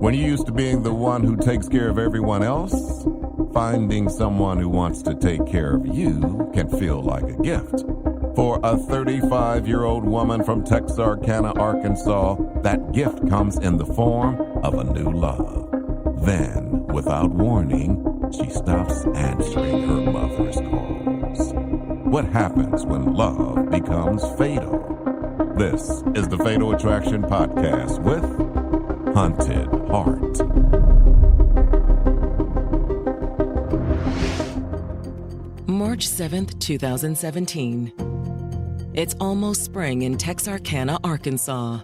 When you're used to being the one who takes care of everyone else, finding someone who wants to take care of you can feel like a gift. For a 35-year-old woman from Texarkana, Arkansas, that gift comes in the form of a new love. Then, without warning, she stops answering her mother's calls. What happens when love becomes fatal? This is the Fatal Attraction Podcast with Haunted Heart. March 7th, 2017. It's almost spring in Texarkana, Arkansas,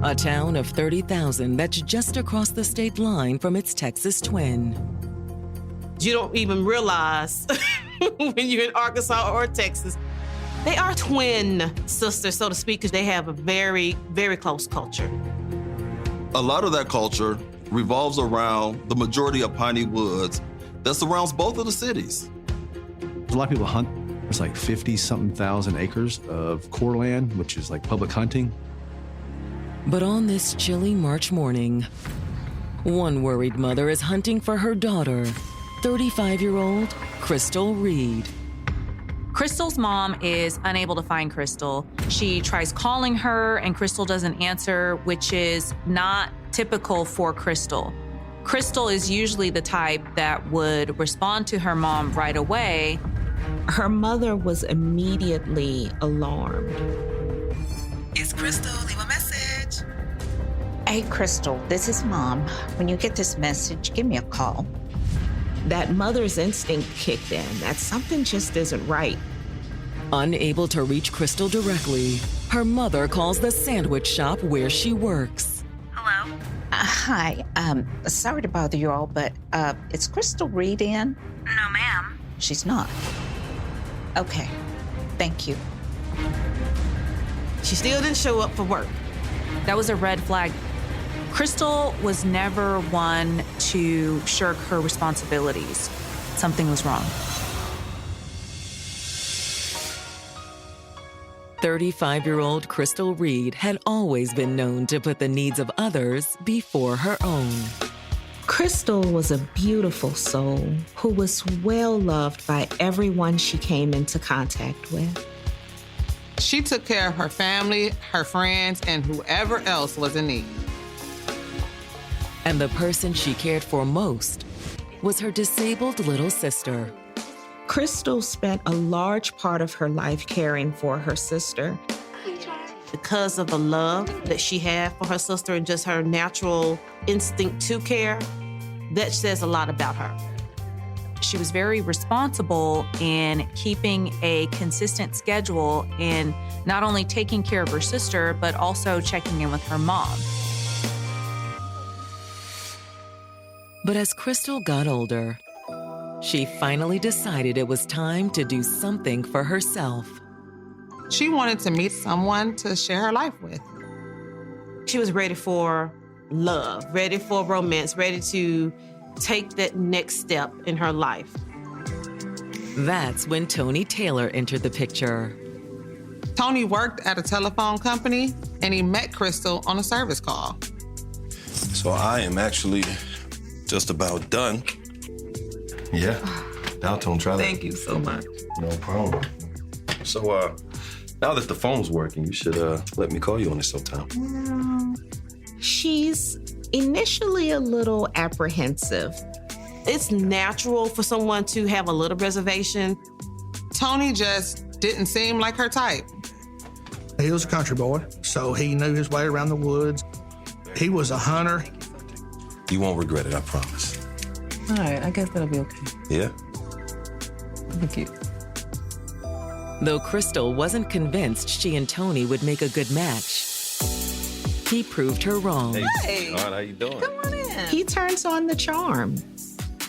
a town of 30,000 that's just across the state line from its Texas twin. You don't even realize when you're in Arkansas or Texas, they are twin sisters, so to speak, because they have a very, very close culture. A lot of that culture revolves around the majority of piney woods that surrounds both of the cities. A lot of people hunt. There's like 50-something thousand acres of core land, which is like public hunting. But on this chilly March morning, one worried mother is hunting for her daughter, 35-year-old Crystal Reed. Crystal's mom is unable to find Crystal. She tries calling her and Crystal doesn't answer, which is not typical for Crystal. Crystal is usually the type that would respond to her mom right away. Her mother was immediately alarmed. It's Crystal, leave a message. Hey, Crystal, this is Mom. When you get this message, give me a call. That mother's instinct kicked in, that something just isn't right. Unable to reach Crystal directly, her mother calls the sandwich shop where she works. Hello? Hi, sorry to bother you all, but is Crystal Reed in? No, ma'am. She's not. Okay, thank you. She still didn't show up for work. That was a red flag. Crystal was never one to shirk her responsibilities. Something was wrong. 35-year-old Crystal Reed had always been known to put the needs of others before her own. Crystal was a beautiful soul who was well loved by everyone she came into contact with. She took care of her family, her friends, and whoever else was in need. And the person she cared for most was her disabled little sister. Crystal spent a large part of her life caring for her sister. Because of the love that she had for her sister and just her natural instinct to care, that says a lot about her. She was very responsible in keeping a consistent schedule in not only taking care of her sister, but also checking in with her mom. But as Crystal got older, she finally decided it was time to do something for herself. She wanted to meet someone to share her life with. She was ready for love, ready for romance, ready to take that next step in her life. That's when Tony Taylor entered the picture. Tony worked at a telephone company, and he met Crystal on a service call. So I am actually just about done. Yeah, Dalton, try that. Thank you so much. No problem. So, now that the phone's working, you should let me call you on it sometime. She's initially a little apprehensive. It's natural for someone to have a little reservation. Tony just didn't seem like her type. He was a country boy, so he knew his way around the woods. He was a hunter. You won't regret it, I promise. All right, I guess that'll be okay. Yeah? Thank you. Though Crystal wasn't convinced she and Tony would make a good match, he proved her wrong. Hey, how you doing? Come on in. He turns on the charm.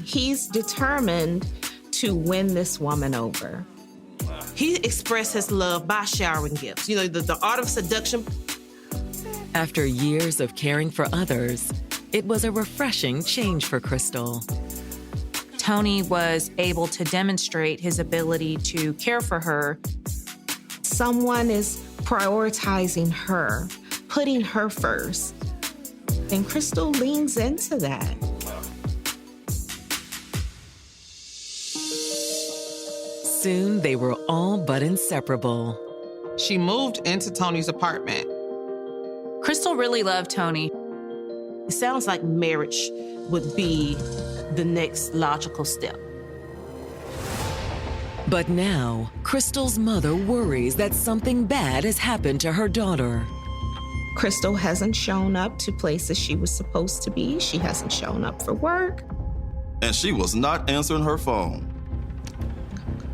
He's determined to win this woman over. He expressed his love by showering gifts. You know, the art of seduction. After years of caring for others, it was a refreshing change for Crystal. Tony was able to demonstrate his ability to care for her. Someone is prioritizing her, putting her first. And Crystal leans into that. Soon they were all but inseparable. She moved into Tony's apartment. Crystal really loved Tony. It sounds like marriage would be the next logical step. But now, Crystal's mother worries that something bad has happened to her daughter. Crystal hasn't shown up to places she was supposed to be. She hasn't shown up for work. And she was not answering her phone.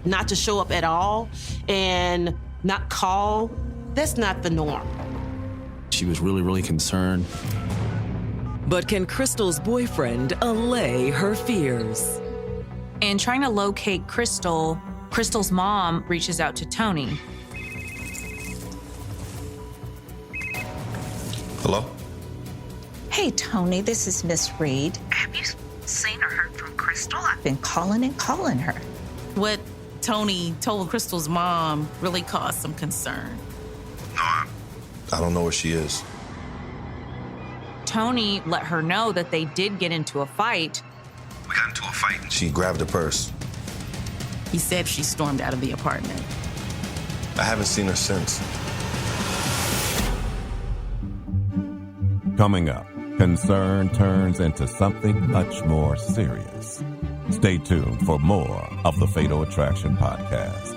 Not to show up at all and not call, that's not the norm. She was really, really concerned. But can Crystal's boyfriend allay her fears? In trying to locate Crystal, Crystal's mom reaches out to Tony. Hello? Hey, Tony, this is Miss Reed. Have you seen or heard from Crystal? I've been calling and calling her. What Tony told Crystal's mom really caused some concern. No, I don't know where she is. Tony let her know that they did get into a fight. We got into a fight and she grabbed the purse. He said she stormed out of the apartment. I haven't seen her since. Coming up, concern turns into something much more serious. Stay tuned for more of the Fatal Attraction Podcast.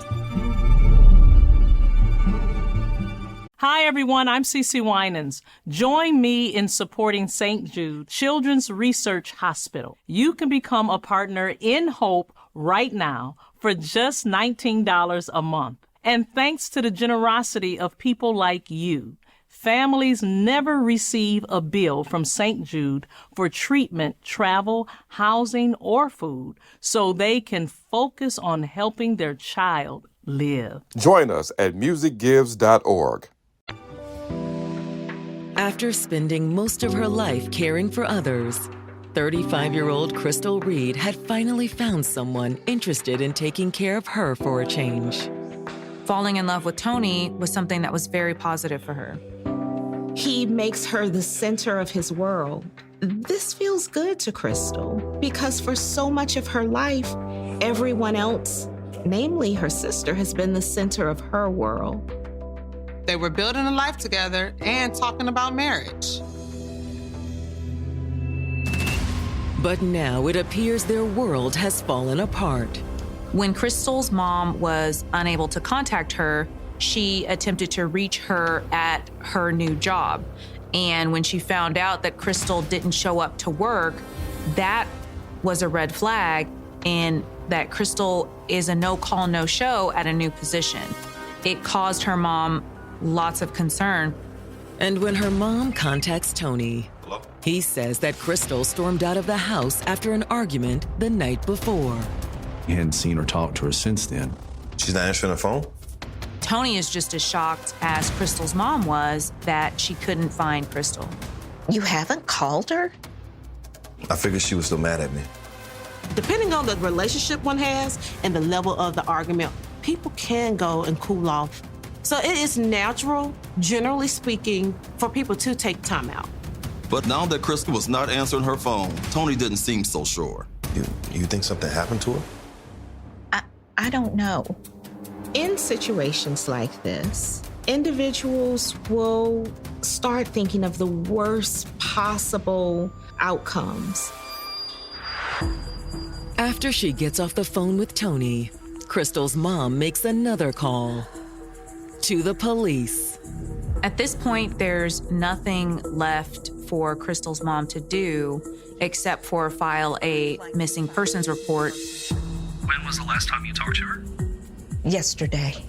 Hi, everyone. I'm Cece Winans. Join me in supporting St. Jude Children's Research Hospital. You can become a partner in Hope right now for just $19 a month. And thanks to the generosity of people like you, families never receive a bill from St. Jude for treatment, travel, housing, or food, so they can focus on helping their child live. Join us at musicgives.org. After spending most of her life caring for others, 35-year-old Crystal Reed had finally found someone interested in taking care of her for a change. Falling in love with Tony was something that was very positive for her. He makes her the center of his world. This feels good to Crystal because for so much of her life, everyone else, namely her sister, has been the center of her world. They were building a life together and talking about marriage. But now it appears their world has fallen apart. When Crystal's mom was unable to contact her, she attempted to reach her at her new job. And when she found out that Crystal didn't show up to work, that was a red flag, and that Crystal is a no-call, no-show at a new position. It caused her mom lots of concern. And when her mom contacts Tony, Hello? he says that Crystal stormed out of the house after an argument the night before. He hadn't seen or talked to her since then. She's not answering her phone? Tony is just as shocked as Crystal's mom was that she couldn't find Crystal. You haven't called her? I figured she was still mad at me. Depending on the relationship one has and the level of the argument, people can go and cool off. So it is natural, generally speaking, for people to take time out. But now that Crystal was not answering her phone, Tony didn't seem so sure. You think something happened to her? I don't know. In situations like this, individuals will start thinking of the worst possible outcomes. After she gets off the phone with Tony, Crystal's mom makes another call to the police. At this point, there's nothing left for Crystal's mom to do except for file a missing persons report. When was the last time you talked to her? Yesterday.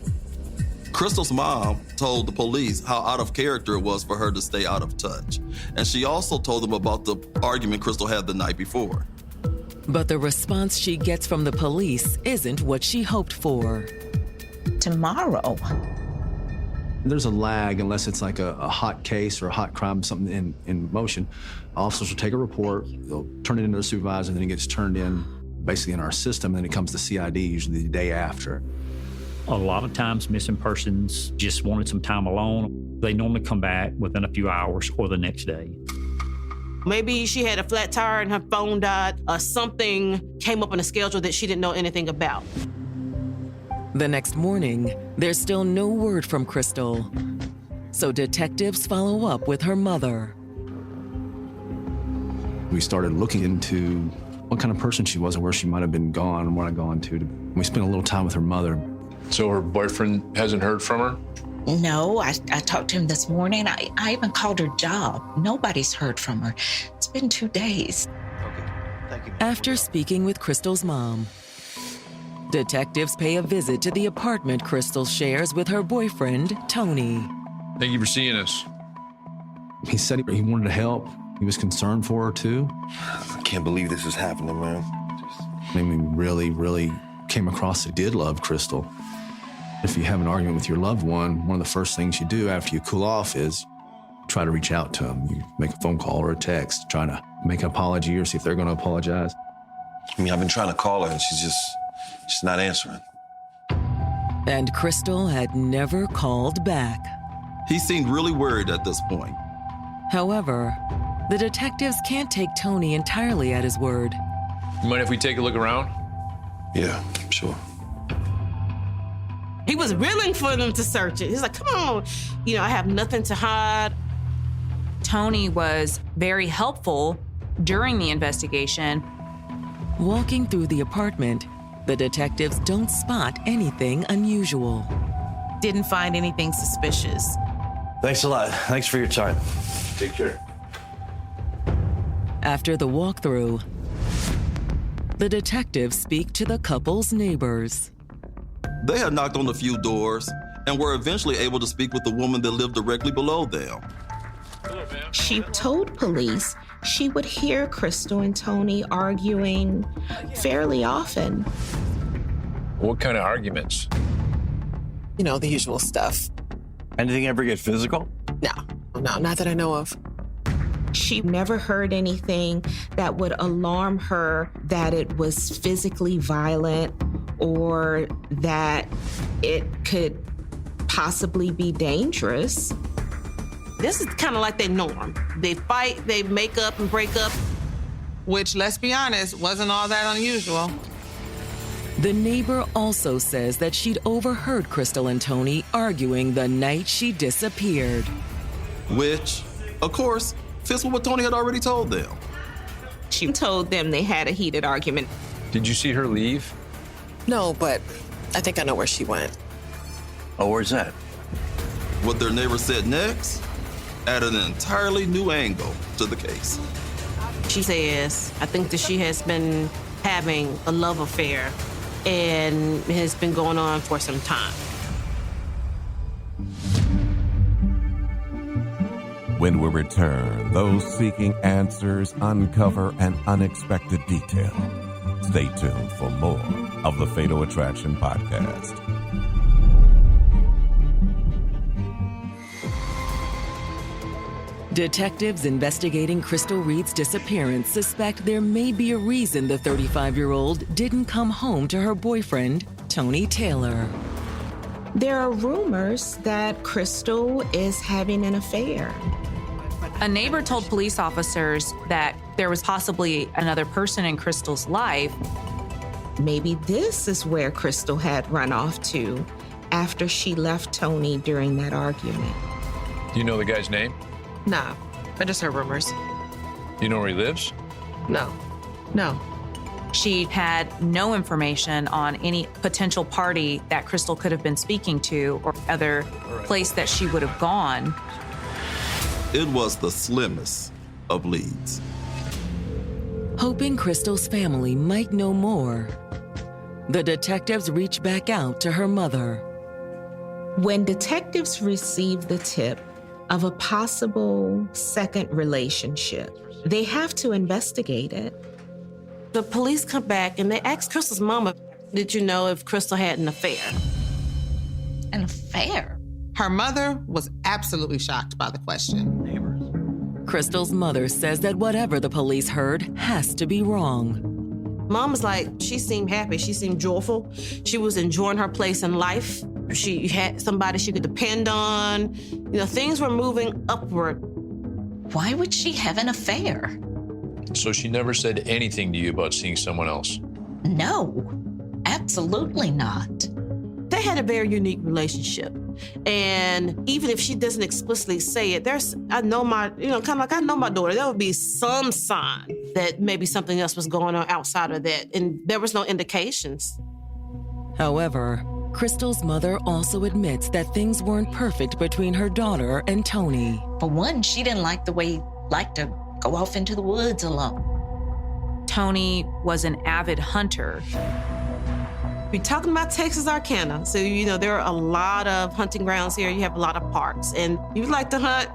Crystal's mom told the police how out of character it was for her to stay out of touch. And she also told them about the argument Crystal had the night before. But the response she gets from the police isn't what she hoped for. Tomorrow. There's a lag unless it's like a hot case or a hot crime, something in motion. Officers will take a report, they'll turn it into the supervisor, and then it gets turned in basically in our system, and then it comes to CID usually the day after. A lot of times missing persons just wanted some time alone. They normally come back within a few hours or the next day. Maybe she had a flat tire and her phone died, or something came up on the schedule that she didn't know anything about. The next morning, there's still no word from Crystal. So detectives follow up with her mother. We started looking into what kind of person she was and where she might have been gone and what I'd gone to. We spent a little time with her mother. So her boyfriend hasn't heard from her? No, I talked to him this morning. I even called her job. Nobody's heard from her. It's been 2 days. Okay, thank you. After speaking with Crystal's mom, detectives pay a visit to the apartment Crystal shares with her boyfriend, Tony. Thank you for seeing us. He said he wanted to help. He was concerned for her, too. I can't believe this is happening, man. I mean, we really came across that did love Crystal. If you have an argument with your loved one of the first things you do after you cool off is try to reach out to them. You make a phone call or a text, trying to make an apology or see if they're going to apologize. I mean, I've been trying to call her and she's not answering. And Crystal had never called back. He seemed really worried at this point. However, the detectives can't take Tony entirely at his word. You mind if we take a look around? Yeah, sure. He was willing for them to search it. He's like, come on, I have nothing to hide. Tony was very helpful during the investigation. Walking through the apartment, the detectives don't spot anything unusual. Didn't find anything suspicious. Thanks a lot. Thanks for your time. Take care. After the walkthrough, the detectives speak to the couple's neighbors. They had knocked on a few doors and were eventually able to speak with the woman that lived directly below them. She told police she would hear Crystal and Tony arguing fairly often. What kind of arguments? The usual stuff. Anything ever get physical? No, not that I know of. She never heard anything that would alarm her that it was physically violent or that it could possibly be dangerous. This is kind of like their norm. They fight, they make up and break up. Which, let's be honest, wasn't all that unusual. The neighbor also says that she'd overheard Crystal and Tony arguing the night she disappeared. Which, of course, fits with what Tony had already told them. She told them they had a heated argument. Did you see her leave? No, but I think I know where she went. Oh, where's that? What their neighbor said next added an entirely new angle to the case. She says, I think that she has been having a love affair and it has been going on for some time. When we return, those seeking answers uncover an unexpected detail. Stay tuned for more of the Fatal Attraction Podcast. Detectives investigating Crystal Reed's disappearance suspect there may be a reason the 35-year-old didn't come home to her boyfriend, Tony Taylor. There are rumors that Crystal is having an affair. A neighbor told police officers that there was possibly another person in Crystal's life. Maybe this is where Crystal had run off to after she left Tony during that argument. Do you know the guy's name? Nah, I just heard rumors. Do you know where he lives? No. She had no information on any potential party that Crystal could have been speaking to or other place that she would have gone. It was the slimmest of leads. Hoping Crystal's family might know more, the detectives reach back out to her mother. When detectives received the tip of a possible second relationship, they have to investigate it. The police come back and they ask Crystal's mama, did you know if Crystal had an affair? An affair? Her mother was absolutely shocked by the question. Crystal's mother says that whatever the police heard has to be wrong. Mom was like, she seemed happy. She seemed joyful. She was enjoying her place in life. She had somebody she could depend on. Things were moving upward. Why would she have an affair? So she never said anything to you about seeing someone else? No, absolutely not. They had a very unique relationship. And even if she doesn't explicitly say it, I know my daughter, there would be some sign that maybe something else was going on outside of that. And there was no indications. However, Crystal's mother also admits that things weren't perfect between her daughter and Tony. For one, she didn't like the way he liked to go off into the woods alone. Tony was an avid hunter. We're talking about Texarkana. So, there are a lot of hunting grounds here. You have a lot of parks. And you like to hunt,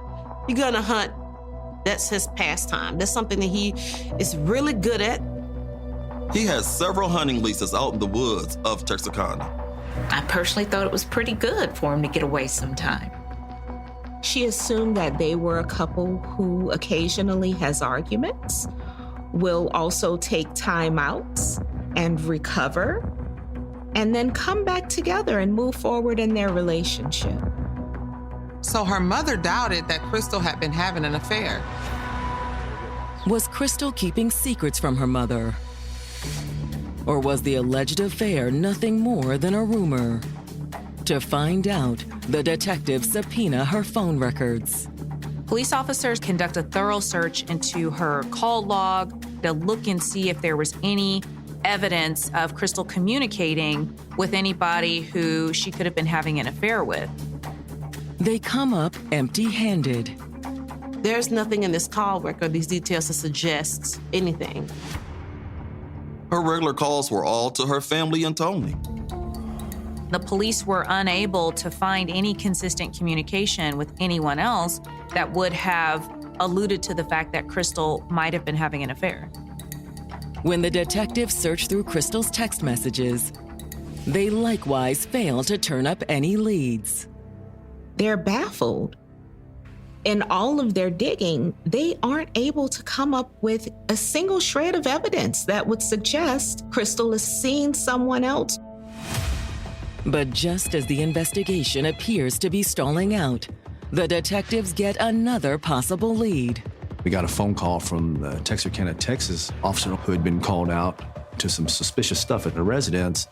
you're going to hunt. That's his pastime. That's something that he is really good at. He has several hunting leases out in the woods of Texarkana. I personally thought it was pretty good for him to get away sometime. She assumed that they were a couple who occasionally has arguments, will also take time outs and recover, and then come back together and move forward in their relationship. So her mother doubted that Crystal had been having an affair. Was Crystal keeping secrets from her mother? Or was the alleged affair nothing more than a rumor? To find out, the detectives subpoena her phone records. Police officers conduct a thorough search into her call log to look and see if there was any evidence of Crystal communicating with anybody who she could have been having an affair with. They come up empty-handed. There's nothing in this call record, these details, to suggest anything. Her regular calls were all to her family and Tony. The police were unable to find any consistent communication with anyone else that would have alluded to the fact that Crystal might have been having an affair. When the detectives search through Crystal's text messages, they likewise fail to turn up any leads. They're baffled. In all of their digging, they aren't able to come up with a single shred of evidence that would suggest Crystal is seeing someone else. But just as the investigation appears to be stalling out, the detectives get another possible lead. We got a phone call from the Texarkana, Texas officer who had been called out to some suspicious stuff at the residence.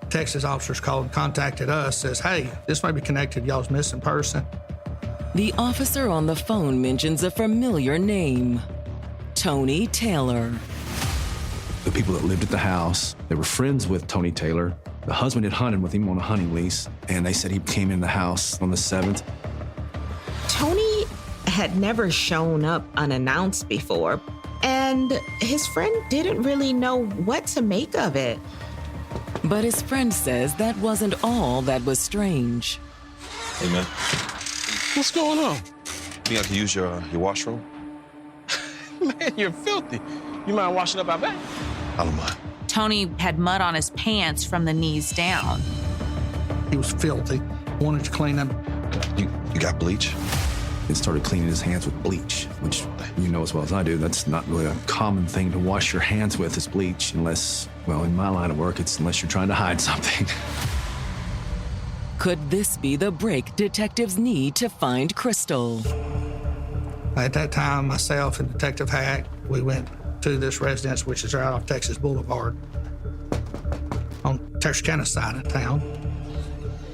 Texas officers called and contacted us, says, hey, this may be connected to y'all's missing person. The officer on the phone mentions a familiar name, Tony Taylor. The people that lived at the house, they were friends with Tony Taylor. The husband had hunted with him on a hunting lease, and they said he came in the house on the 7th. Tony had never shown up unannounced before, and his friend didn't really know what to make of it. But his friend says that wasn't all that was strange. Hey, man. What's going on? Think I can use your washroom? Man, you're filthy. You mind washing up our back? I don't mind. Tony had mud on his pants from the knees down. He was filthy, wanted to clean up. You got bleach? He started cleaning his hands with bleach, which you know as well as I do, that's not really a common thing to wash your hands with is bleach unless, well, in my line of work, it's unless you're trying to hide something. Could this be the break detectives need to find Crystal? At that time, myself and Detective Hack, we went to this residence, which is right off Texas Boulevard, on Texarkana side of town.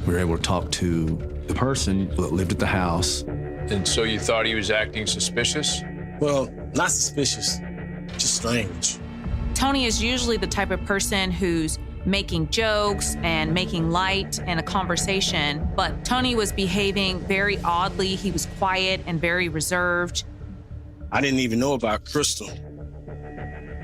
We were able to talk to the person that lived at the house. And so you thought he was acting suspicious? Well, not suspicious, just strange. Tony is usually the type of person who's making jokes and making light in a conversation, but Tony was behaving very oddly. He was quiet and very reserved. I didn't even know about Crystal.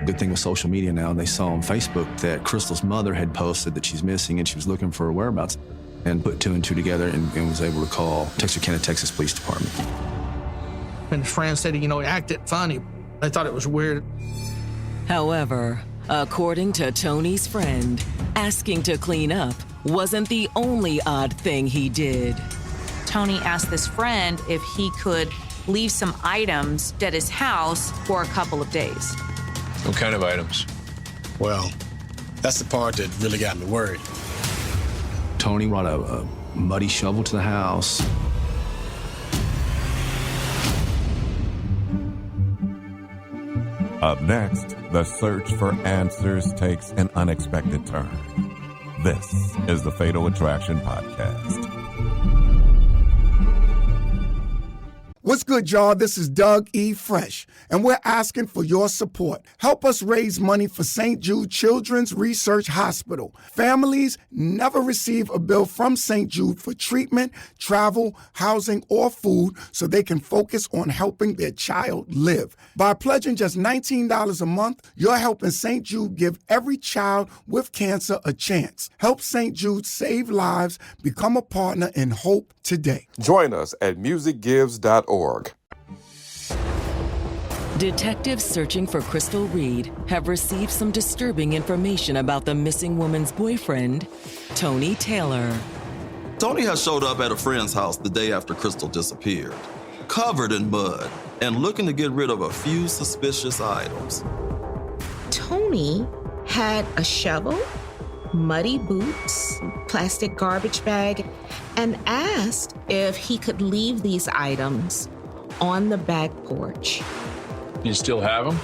Good thing with social media now, they saw on Facebook that Crystal's mother had posted that she's missing and she was looking for her whereabouts and put two and two together and was able to call Texarkana, Texas Police Department. And his friend said, he acted funny. They thought it was weird. However, according to Tony's friend, asking to clean up wasn't the only odd thing he did. Tony asked this friend if he could leave some items at his house for a couple of days. What kind of items? Well, that's the part that really got me worried. Tony brought a muddy shovel to the house. Up next, the search for answers takes an unexpected turn. This is the Fatal Attraction Podcast. What's good, y'all? This is Doug E. Fresh, and we're asking for your support. Help us raise money for St. Jude Children's Research Hospital. Families never receive a bill from St. Jude for treatment, travel, housing, or food so they can focus on helping their child live. By pledging just $19 a month, you're helping St. Jude give every child with cancer a chance. Help St. Jude save lives. Become a partner in hope today. Join us at musicgives.org. Detectives searching for Crystal Reed have received some disturbing information about the missing woman's boyfriend, Tony Taylor. Tony had showed up at a friend's house the day after Crystal disappeared, covered in mud and looking to get rid of a few suspicious items. Tony had a shovel, muddy boots, plastic garbage bag, and asked if he could leave these items on the back porch. You still have them?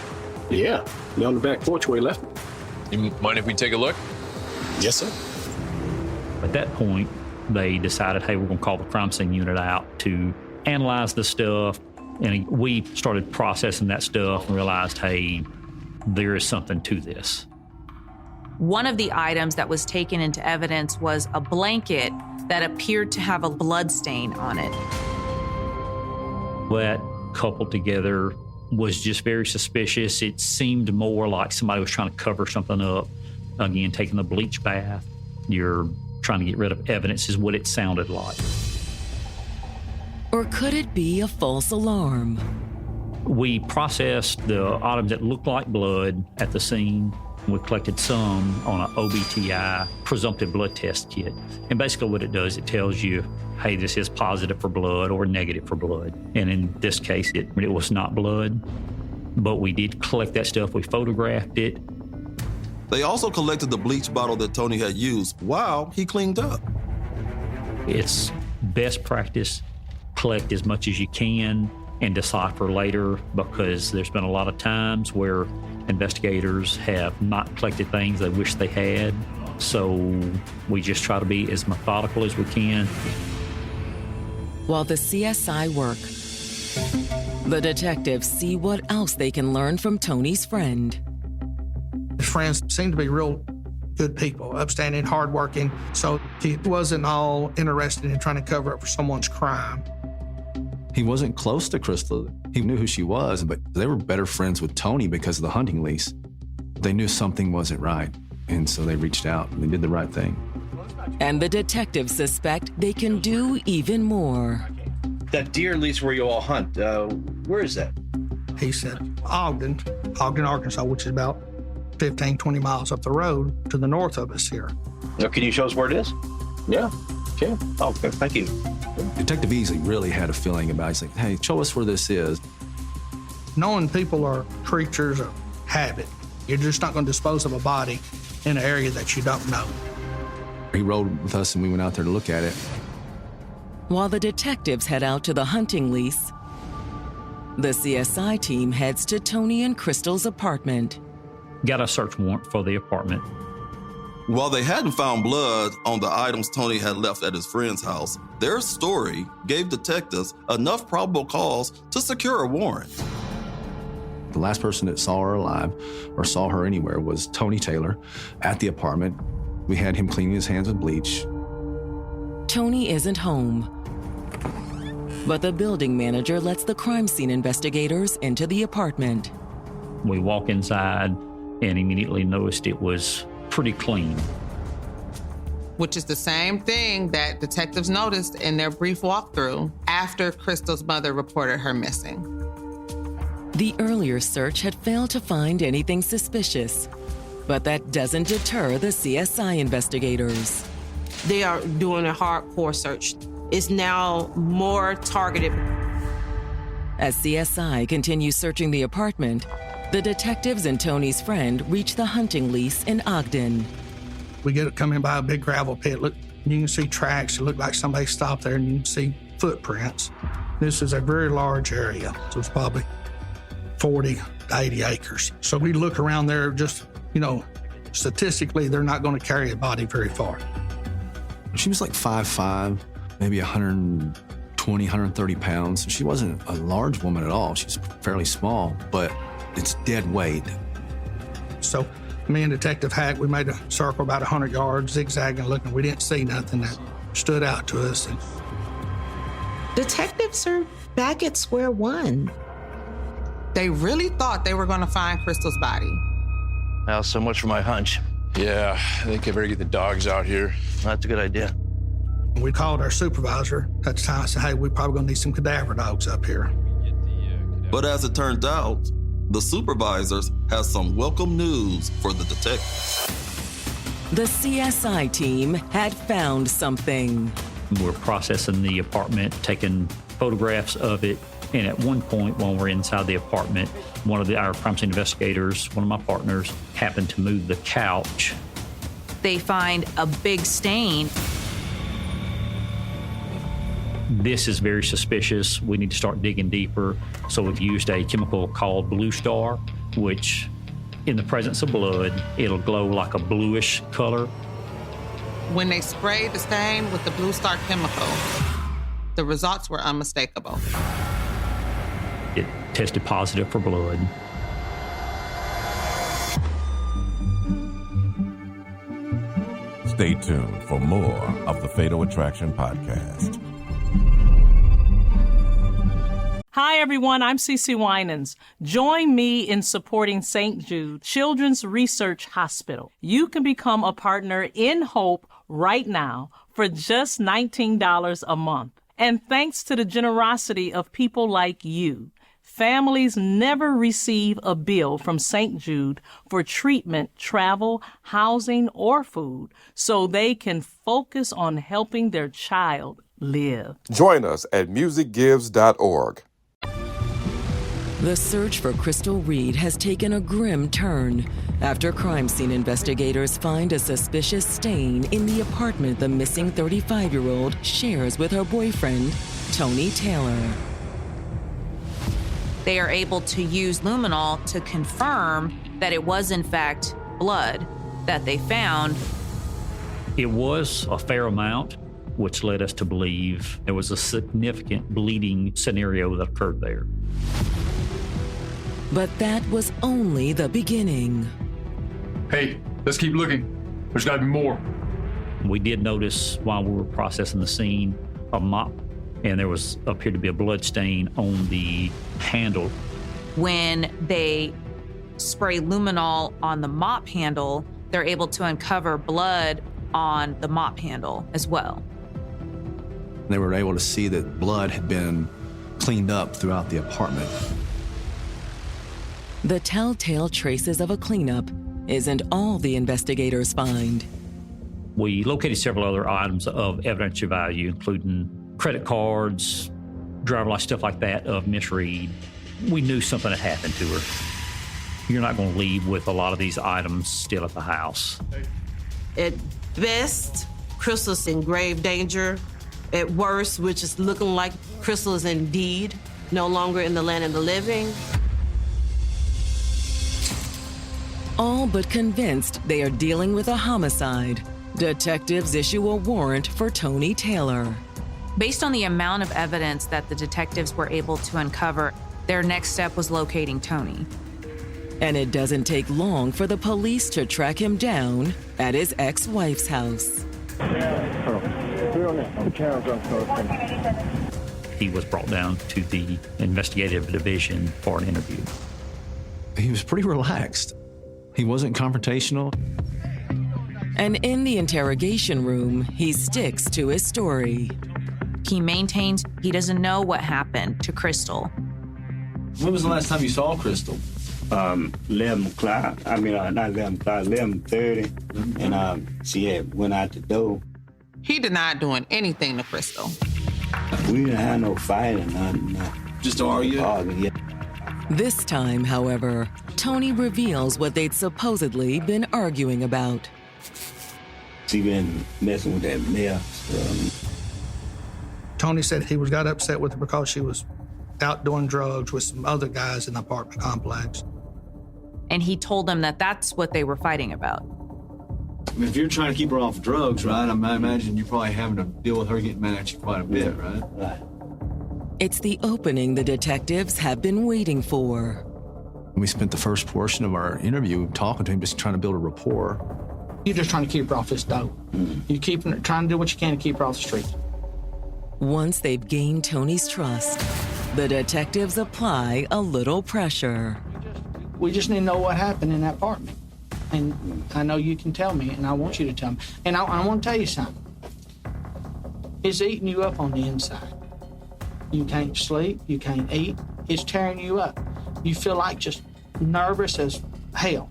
Yeah, they're on the back porch where he left them. You mind if we take a look? Yes, sir. At that point, they decided, hey, we're going to call the crime scene unit out to analyze the stuff. And we started processing that stuff and realized, hey, there is something to this. One of the items that was taken into evidence was a blanket that appeared to have a blood stain on it. That coupled together was just very suspicious. It seemed more like somebody was trying to cover something up. Again, taking the bleach bath, you're trying to get rid of evidence is what it sounded like. Or could it be a false alarm? We processed the items that looked like blood at the scene. We collected some on an OBTI presumptive blood test kit. And basically what it does, it tells you, hey, this is positive for blood or negative for blood. And in this case, it was not blood, but we did collect that stuff. We photographed it. They also collected the bleach bottle that Tony had used while he cleaned up. It's best practice, collect as much as you can and decipher later, because there's been a lot of times where investigators have not collected things they wish they had. So we just try to be as methodical as we can. While the CSI work, the detectives see what else they can learn from Tony's friend. His friends seemed to be real good people, upstanding, hardworking. So he wasn't all interested in trying to cover up for someone's crime. He wasn't close to Crystal. He knew who she was, but they were better friends with Tony because of the hunting lease. They knew something wasn't right, and so they reached out and they did the right thing. And the detectives suspect they can do even more. That deer lease where you all hunt, where is that? He said Ogden, Arkansas, which is about 15, 20 miles up the road to the north of us here. Now, can you show us where it is? Yeah, okay. Oh, okay, thank you. Detective Easley really had a feeling about it. He's like, hey, show us where this is. Knowing people are creatures of habit. You're just not going to dispose of a body in an area that you don't know. He rode with us and we went out there to look at it. While the detectives head out to the hunting lease, the CSI team heads to Tony and Crystal's apartment. Got a search warrant for the apartment. While they hadn't found blood on the items Tony had left at his friend's house, their story gave detectives enough probable cause to secure a warrant. The last person that saw her alive or saw her anywhere was Tony Taylor at the apartment. We had him cleaning his hands with bleach. Tony isn't home, but the building manager lets the crime scene investigators into the apartment. We walk inside and immediately noticed it was pretty clean. Which is the same thing that detectives noticed in their brief walkthrough after Crystal's mother reported her missing. The earlier search had failed to find anything suspicious, but that doesn't deter the CSI investigators. They are doing a hardcore search. It's now more targeted. As CSI continues searching the apartment, the detectives and Tony's friend reach the hunting lease in Ogden. We get it coming by a big gravel pit. Look, you can see tracks. It looked like somebody stopped there, and you can see footprints. This is a very large area, so it's probably 40, to 80 acres. So we look around there, just, statistically, they're not going to carry a body very far. She was like 5'5", maybe 120, 130 pounds. She wasn't a large woman at all. She's fairly small, but it's dead weight. So me and Detective Hack, we made a circle about 100 yards, zigzagging, looking. We didn't see nothing that stood out to us. Detectives are back at square one. They really thought they were going to find Crystal's body. Well, so much for my hunch. Yeah, I think I better get the dogs out here. That's a good idea. We called our supervisor at the time and said, hey, we're probably going to need some cadaver dogs up here. But as it turned out, the supervisors had some welcome news for the detectives. The CSI team had found something. We're processing the apartment, taking photographs of it, and at one point when we're inside the apartment, one of our crime scene investigators, one of my partners, happened to move the couch. They find a big stain. This is very suspicious. We need to start digging deeper. So we've used a chemical called Blue Star, which in the presence of blood, it'll glow like a bluish color. When they sprayed the stain with the Blue Star chemical, the results were unmistakable. It tested positive for blood. Stay tuned for more of the Fatal Attraction Podcast. Hi, everyone. I'm Cece Winans. Join me in supporting St. Jude Children's Research Hospital. You can become a partner in Hope right now for just $19 a month. And thanks to the generosity of people like you, families never receive a bill from St. Jude for treatment, travel, housing, or food, so they can focus on helping their child live. Join us at musicgives.org. The search for Crystal Reed has taken a grim turn after crime scene investigators find a suspicious stain in the apartment the missing 35-year-old shares with her boyfriend, Tony Taylor. They are able to use luminol to confirm that it was in fact blood that they found. It was a fair amount, which led us to believe there was a significant bleeding scenario that occurred there. But that was only the beginning. Hey, let's keep looking. There's got to be more. We did notice while we were processing the scene a mop, and there appeared to be a blood stain on the handle. When they spray luminol on the mop handle, they're able to uncover blood on the mop handle as well. They were able to see that blood had been cleaned up throughout the apartment. The telltale traces of a cleanup isn't all the investigators find. We located several other items of evidentiary value, including credit cards, driver's license, stuff like that of Miss Reed. We knew something had happened to her. You're not going to leave with a lot of these items still at the house. At best, Crystal's in grave danger. At worst, which is looking like Crystal is indeed no longer in the land of the living. All but convinced they are dealing with a homicide, detectives issue a warrant for Tony Taylor. Based on the amount of evidence that the detectives were able to uncover, their next step was locating Tony. And it doesn't take long for the police to track him down at his ex-wife's house. He was brought down to the investigative division for an interview. He was pretty relaxed. He wasn't confrontational. And in the interrogation room, he sticks to his story. He maintains he doesn't know what happened to Crystal. When was the last time you saw Crystal? 11 o'clock. Not 11 o'clock, 11:30. And she had went out the door. He denied doing anything to Crystal. We didn't have no fight or nothing. Just argue? Yeah. This time, however, Tony reveals what they'd supposedly been arguing about. She been messing with that mess. Tony said he got upset with her because she was out doing drugs with some other guys in the apartment complex. And he told them that that's what they were fighting about. I mean, if you're trying to keep her off drugs, right, I imagine you're probably having to deal with her getting mad at you quite a bit, right? Right. It's the opening the detectives have been waiting for. We spent the first portion of our interview talking to him, just trying to build a rapport. You're just trying to keep her off this dope. You're trying to do what you can to keep her off the street. Once they've gained Tony's trust, the detectives apply a little pressure. We just need to know what happened in that apartment. And I know you can tell me, and I want you to tell me. And I want to tell you something. It's eating you up on the inside. You can't sleep, you can't eat. It's tearing you up. You feel like just nervous as hell.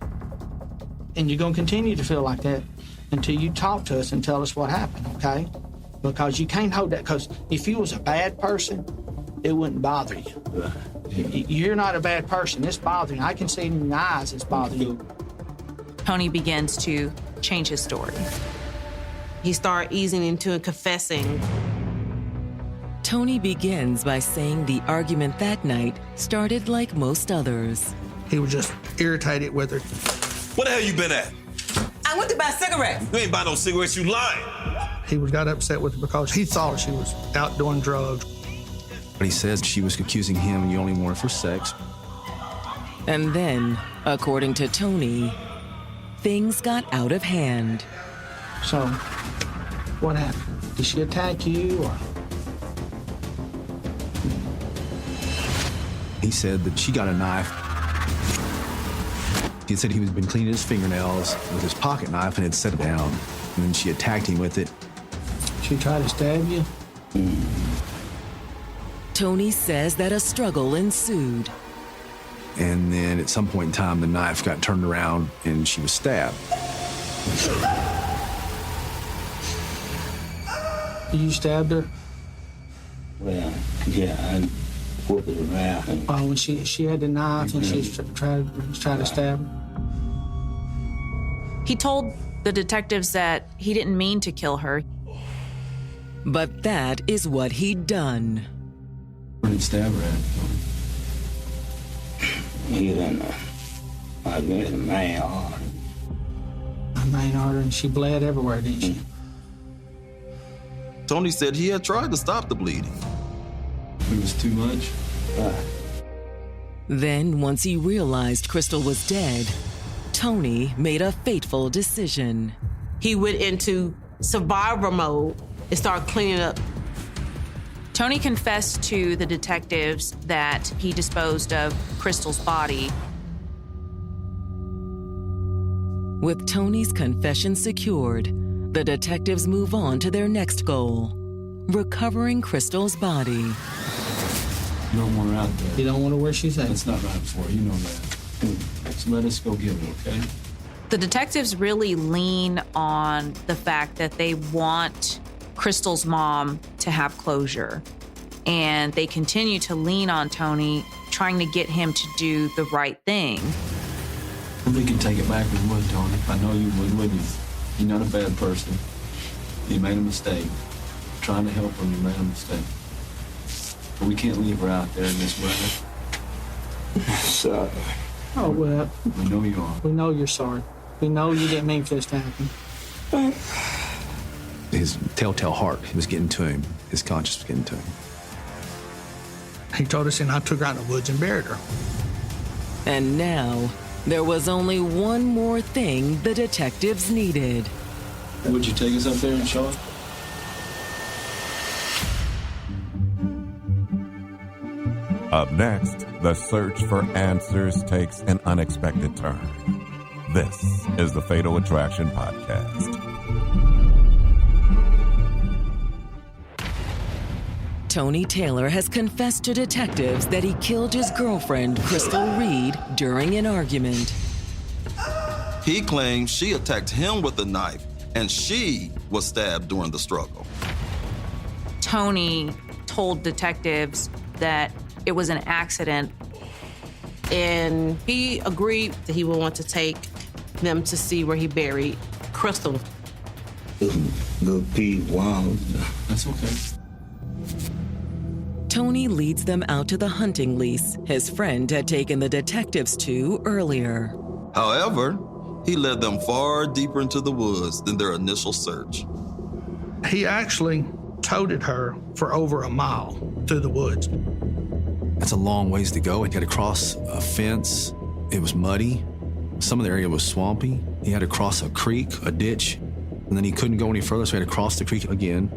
And you're going to continue to feel like that until you talk to us and tell us what happened, okay? Because you can't hold that, because if you was a bad person, it wouldn't bother you. You're not a bad person. It's bothering you. I can see it in your eyes it's bothering you. Tony begins to change his story. He started easing into and confessing. Tony begins by saying the argument that night started like most others. He was just irritated with her. Where the hell you been at? I went to buy cigarettes. You ain't buy no cigarettes, you lying. He got upset with her because he thought she was out doing drugs. But he says she was accusing him and you only wanted for sex. And then, according to Tony, things got out of hand. So, what happened? Did she attack you or? He said that she got a knife. He said he was been cleaning his fingernails with his pocket knife and had set it down. And then she attacked him with it. She tried to stab you? Tony says that a struggle ensued. And then at some point in time, the knife got turned around and she was stabbed. You stabbed her? Well, yeah, I whooped it around. Oh, when she had the knife and she tried to stab her? He told the detectives that he didn't mean to kill her. But that is what he'd done. Where did he stab her at? He didn't know. I got the main artery. The main artery, and she bled everywhere, didn't she? Tony said he had tried to stop the bleeding. It was too much? Then, once he realized Crystal was dead, Tony made a fateful decision. He went into survivor mode and started cleaning up. Tony confessed to the detectives that he disposed of Crystal's body. With Tony's confession secured, the detectives move on to their next goal, recovering Crystal's body. You don't want her out there. You don't want her where she's at? That's not right for her, you know that. So let us go get her, okay? The detectives really lean on the fact that they want Crystal's mom to have closure. And they continue to lean on Tony, trying to get him to do the right thing. We can take it back as would, Tony. I know you would, wouldn't you? You're not a bad person. You made a mistake. Trying to help her, you made a mistake. But we can't leave her out there in this weather. Sorry. Oh, well. We know you are. We know you're sorry. We know you didn't mean for this to happen. His telltale heart was getting to him. His conscience was getting to him. He told us, and I took her out in the woods and buried her. And now, there was only one more thing the detectives needed. Would you take us up there and show us? Up next, the search for answers takes an unexpected turn. This is the Fatal Attraction Podcast. Tony Taylor has confessed to detectives that he killed his girlfriend, Crystal Reed, during an argument. He claims she attacked him with a knife and she was stabbed during the struggle. Tony told detectives that it was an accident. And he agreed that he would want to take them to see where he buried Crystal. Good Pete, wow. That's okay. Tony leads them out to the hunting lease his friend had taken the detectives to earlier. However, he led them far deeper into the woods than their initial search. He actually toted her for over a mile through the woods. That's a long ways to go. He had to cross a fence. It was muddy. Some of the area was swampy. He had to cross a creek, a ditch, and then he couldn't go any further, so he had to cross the creek again.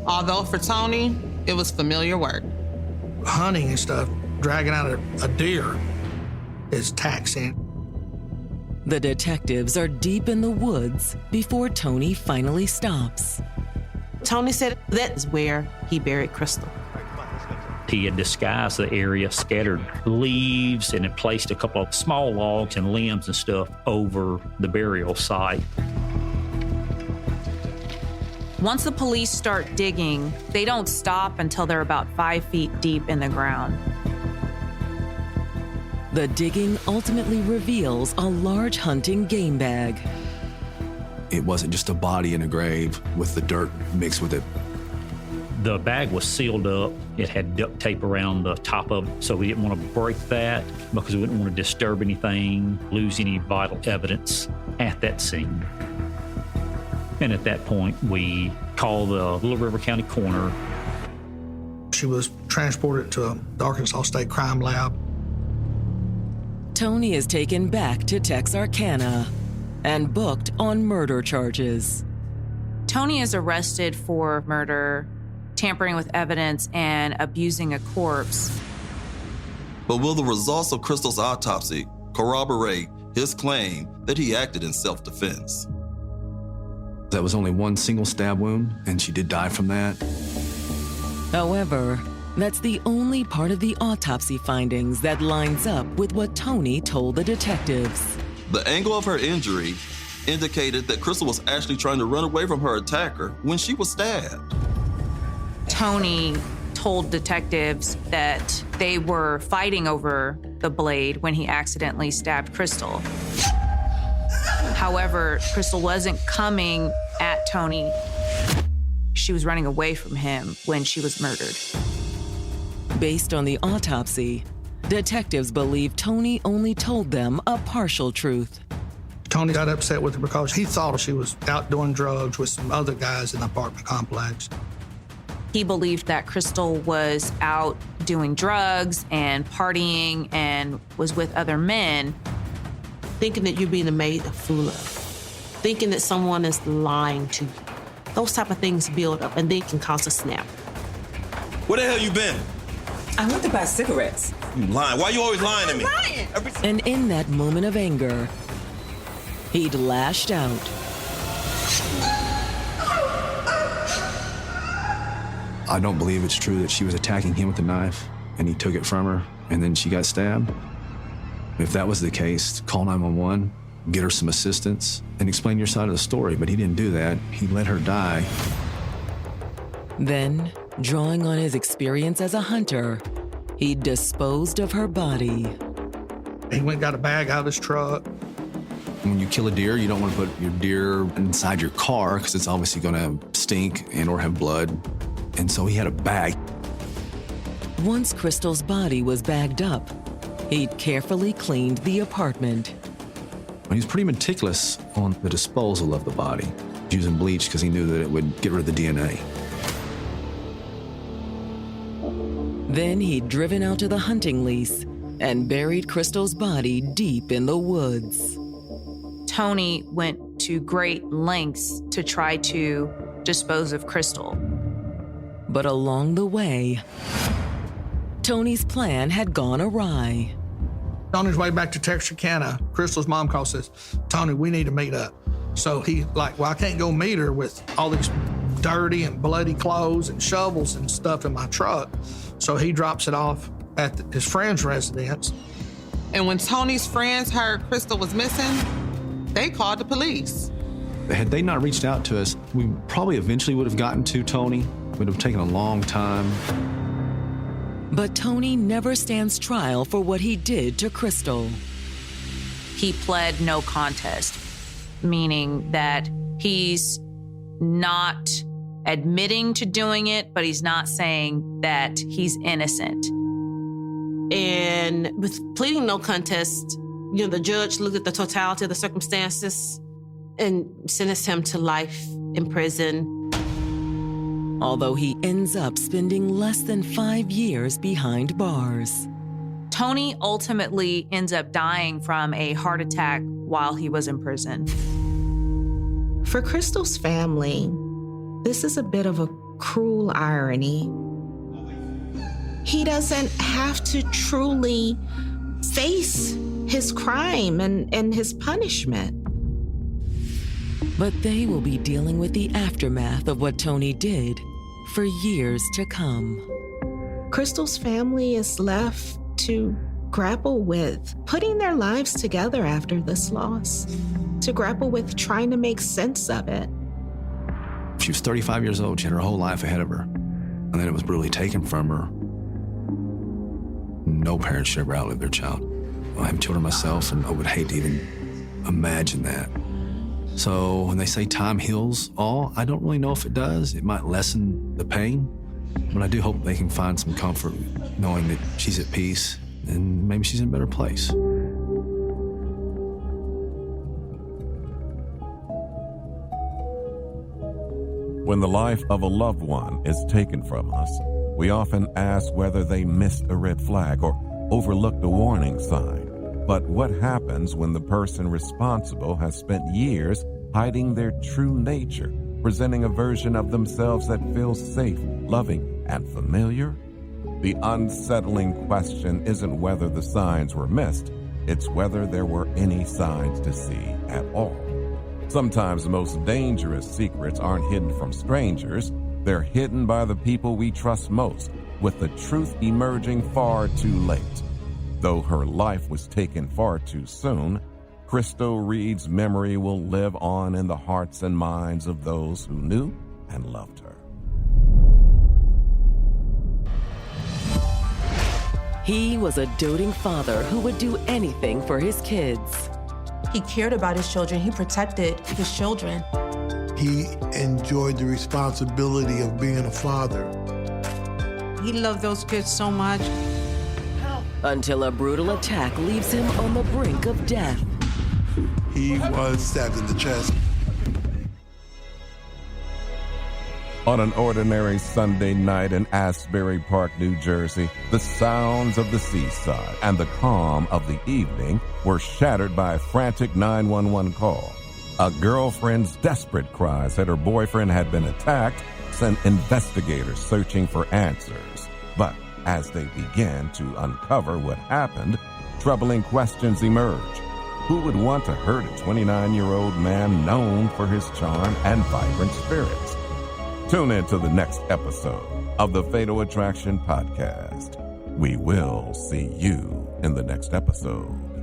Although for Tony, it was familiar work. Hunting and stuff, dragging out a deer is taxing. The detectives are deep in the woods before Tony finally stops. Tony said that is where he buried Crystal. He had disguised the area, scattered leaves, and had placed a couple of small logs and limbs and stuff over the burial site. Once the police start digging, they don't stop until they're about 5 feet deep in the ground. The digging ultimately reveals a large hunting game bag. It wasn't just a body in a grave with the dirt mixed with it. The bag was sealed up. It had duct tape around the top of it, so we didn't want to break that because we didn't want to disturb anything, lose any vital evidence at that scene. And at that point, we called the Little River County coroner. She was transported to the Arkansas State Crime Lab. Tony is taken back to Texarkana and booked on murder charges. Tony is arrested for murder, tampering with evidence, and abusing a corpse. But will the results of Crystal's autopsy corroborate his claim that he acted in self-defense? That was only one single stab wound, and she did die from that. However, that's the only part of the autopsy findings that lines up with what Tony told the detectives. The angle of her injury indicated that Crystal was actually trying to run away from her attacker when she was stabbed. Tony told detectives that they were fighting over the blade when he accidentally stabbed Crystal. However, Crystal wasn't coming at Tony. She was running away from him when she was murdered. Based on the autopsy, detectives believe Tony only told them a partial truth. Tony got upset with her because he thought she was out doing drugs with some other guys in the apartment complex. He believed that Crystal was out doing drugs and partying and was with other men. Thinking that you're being made a fool of. Thinking that someone is lying to you. Those type of things build up and they can cause a snap. Where the hell you been? I went to buy cigarettes. You lying. Why you always lying to me? Lying. And in that moment of anger, he'd lashed out. I don't believe it's true that she was attacking him with a knife and he took it from her and then she got stabbed. If that was the case, call 911, get her some assistance, and explain your side of the story. But he didn't do that. He let her die. Then, drawing on his experience as a hunter, he disposed of her body. He went and got a bag out of his truck. When you kill a deer, you don't want to put your deer inside your car because it's obviously going to stink and or have blood. And so he had a bag. Once Crystal's body was bagged up, he'd carefully cleaned the apartment. He was pretty meticulous on the disposal of the body, using bleach because he knew that it would get rid of the DNA. Then he'd driven out to the hunting lease and buried Crystal's body deep in the woods. Tony went to great lengths to try to dispose of Crystal. But along the way, Tony's plan had gone awry. On his way back to Texarkana, Crystal's mom calls and says, Tony, we need to meet up. So he well, I can't go meet her with all these dirty and bloody clothes and shovels and stuff in my truck. So he drops it off at his friend's residence. And when Tony's friends heard Crystal was missing, they called the police. Had they not reached out to us, we probably eventually would have gotten to Tony. It would have taken a long time. But Tony never stands trial for what he did to Crystal. He pled no contest, meaning that he's not admitting to doing it, but he's not saying that he's innocent. And with pleading no contest, The judge looked at the totality of the circumstances and sentenced him to life in prison. Although he ends up spending less than 5 years behind bars. Tony ultimately ends up dying from a heart attack while he was in prison. For Crystal's family, this is a bit of a cruel irony. He doesn't have to truly face his crime and his punishment. But they will be dealing with the aftermath of what Tony did for years to come. Crystal's family is left to grapple with putting their lives together after this loss, to grapple with trying to make sense of it. She was 35 years old. She had her whole life ahead of her. And then it was brutally taken from her. No parent should ever outlive their child. I have children myself, and I would hate to even imagine that. So when they say time heals all, I don't really know if it does. It might lessen the pain, but I do hope they can find some comfort knowing that she's at peace and maybe she's in a better place. When the life of a loved one is taken from us, we often ask whether they missed a red flag or overlooked a warning sign. But what happens when the person responsible has spent years hiding their true nature, presenting a version of themselves that feels safe, loving, and familiar? The unsettling question isn't whether the signs were missed, it's whether there were any signs to see at all. Sometimes the most dangerous secrets aren't hidden from strangers, they're hidden by the people we trust most, with the truth emerging far too late. Though her life was taken far too soon, Crystal Reed's memory will live on in the hearts and minds of those who knew and loved her. He was a doting father who would do anything for his kids. He cared about his children. He protected his children. He enjoyed the responsibility of being a father. He loved those kids so much. Until a brutal attack leaves him on the brink of death. He was stabbed in the chest. On an ordinary Sunday night in Asbury Park, New Jersey, the sounds of the seaside and the calm of the evening were shattered by a frantic 911 call. A girlfriend's desperate cries that her boyfriend had been attacked sent investigators searching for answers. But as they began to uncover what happened, troubling questions emerged. Who would want to hurt a 29-year-old man known for his charm and vibrant spirits? Tune in to the next episode of the Fatal Attraction Podcast. We will see you in the next episode.